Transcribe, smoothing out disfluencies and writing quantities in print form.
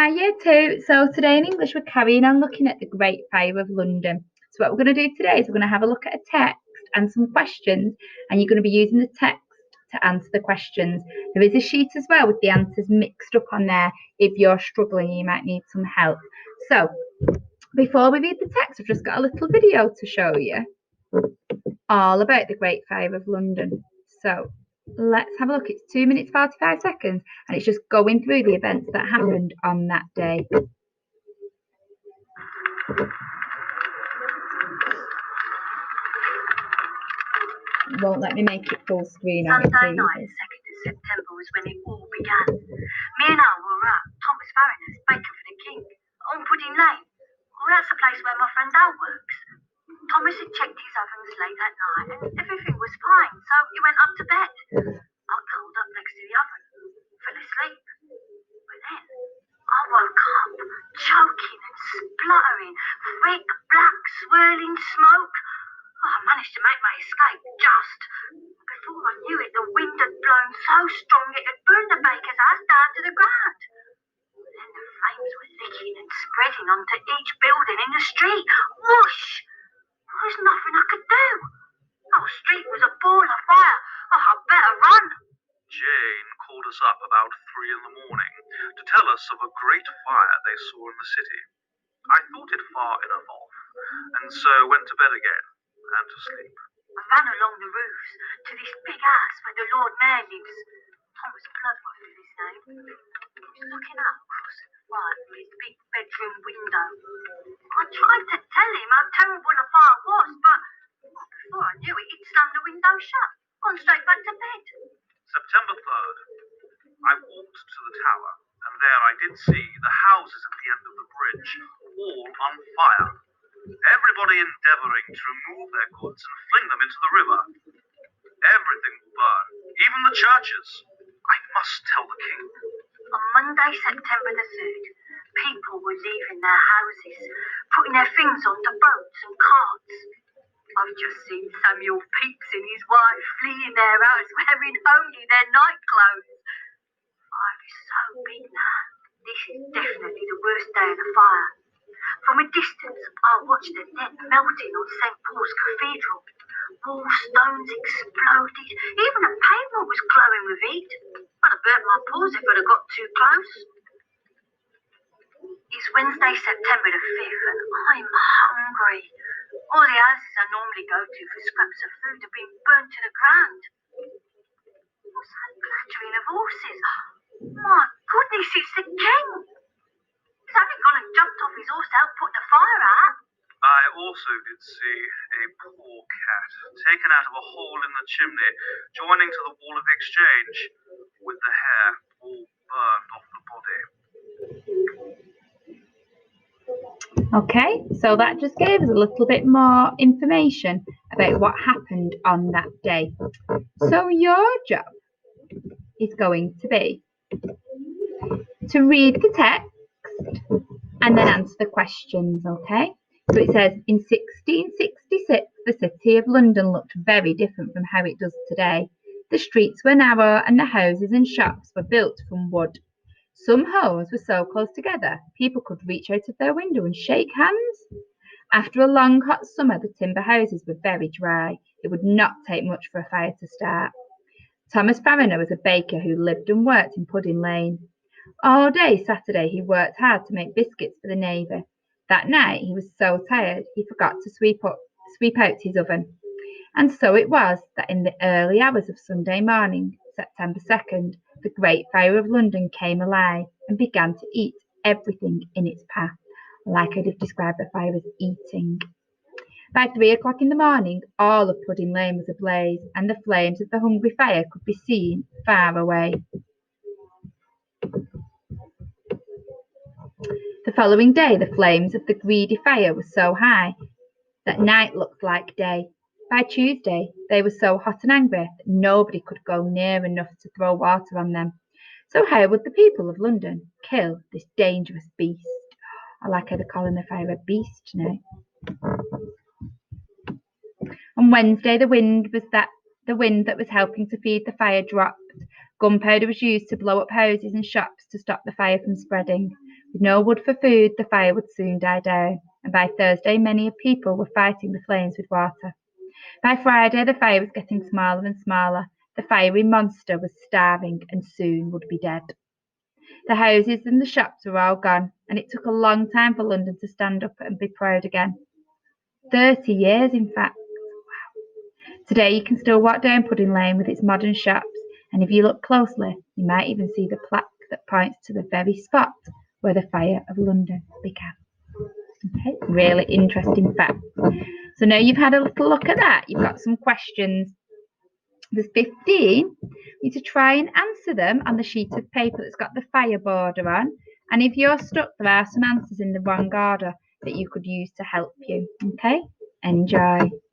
Hi, year two. So today in English, we're carrying on looking at the Great Fire of London. So what we're going to do today is we're going to have a look at a text and some questions, and you're going to be using the text to answer the questions. There is a sheet as well with the answers mixed up on there. If you're struggling, you might need some help. So before we read the text, I've just got a little video to show you all about the Great Fire of London. So let's have a look. It's 2 minutes 45 seconds, and it's just going through the events that happened on that day. Won't let me make it full screen. Sunday night, 2nd of September, was when it all began. Me and Al were at Thomas Farriner's Baker for the King on Pudding Lane. Well, that's the place where my friend Al works. Thomas had checked his ovens late that night and everything was fine, so he went up to bed. I curled up next to the oven, fell asleep. But then I woke up, choking and spluttering, thick, black, swirling smoke. I managed to make my escape just. Before I knew it, the wind had blown so strong it had burned the baker's house down to the ground. Then the flames were licking and spreading onto each building in the street. Whoosh! There was nothing I could do. The whole street was a ball of fire. Oh, I'd better run. Jane called us up about 3 in the morning to tell us of a great fire they saw in the city. I thought it far enough off, and so went to bed again and to sleep. I ran along the roofs to this big house where the Lord Mayor lives. Thomas Bloodworth is his name. He was looking out across at the fire from his big bedroom window. I tried to tell him how terrible the fire was, but before I knew it, he'd slammed the window shut, gone straight back to bed. September 3rd, I walked to the tower, and there I did see the houses at the end of the bridge, all on fire. Everybody endeavouring to remove their goods and fling them into the river. Everything will burn, even the churches. I must tell the king. On Monday, September the 3rd, people were leaving their houses, putting their things onto boats and carts. I've just seen Samuel Pepys and his wife fleeing their house wearing only their night clothes. Fire is so big now. This is definitely the worst day of the fire. From a distance, I watched the net melting on St. Paul's Cathedral. Wall stones exploded. Even the pavement was glowing with heat. I'd have burnt my paws if I'd have got too close. It's Wednesday, September the 5th, and I'm hungry. All the houses I normally go to for scraps of food have been burnt to the ground. What's that clattering of horses? My goodness, it's the king! He's only gone and jumped off his horse to help put the fire out. I also did see a poor cat taken out of a hole in the chimney, joining to the wall of exchange, with the hair all burned off the body. Okay, so that just gave us a little bit more information about what happened on that day. So your job is going to be to read the text and then answer the questions, okay? So it says, in 1666, the city of London looked very different from how it does today. The streets were narrow and the houses and shops were built from wood. Some homes were so close together, people could reach out of their window and shake hands. After a long hot summer, the timber houses were very dry. It would not take much for a fire to start. Thomas Farriner was a baker who lived and worked in Pudding Lane. All day Saturday he worked hard to make biscuits for the navy. That night he was so tired he forgot to sweep out his oven. And so it was that in the early hours of Sunday morning, September 2nd, the Great Fire of London came alive and began to eat everything in its path. Like I'd have described the fire as eating. By 3 o'clock in the morning, all of Pudding Lane was ablaze, and the flames of the hungry fire could be seen far away. The following day, the flames of the greedy fire were so high that night looked like day. By Tuesday, they were so hot and angry that nobody could go near enough to throw water on them. So how would the people of London kill this dangerous beast? I like how they're calling the fire a beast now. On Wednesday, the wind that was helping to feed the fire dropped. Gunpowder was used to blow up houses and shops to stop the fire from spreading. With no wood for food, the fire would soon die down, and by Thursday many people were fighting the flames with water. By Friday the fire was getting smaller and smaller. The fiery monster was starving and soon would be dead. The houses and the shops were all gone, and it took a long time for London to stand up and be proud again. 30 years, in fact. Today you can still walk down Pudding Lane with its modern shops, and if you look closely, you might even see the plaque that points to the very spot where the fire of London began. Okay, really interesting fact. So now you've had a little look at that, you've got some questions. There's 15. You need to try and answer them on the sheet of paper that's got the fire border on. And if you're stuck, there are some answers in the wrong order that you could use to help you. Okay, enjoy.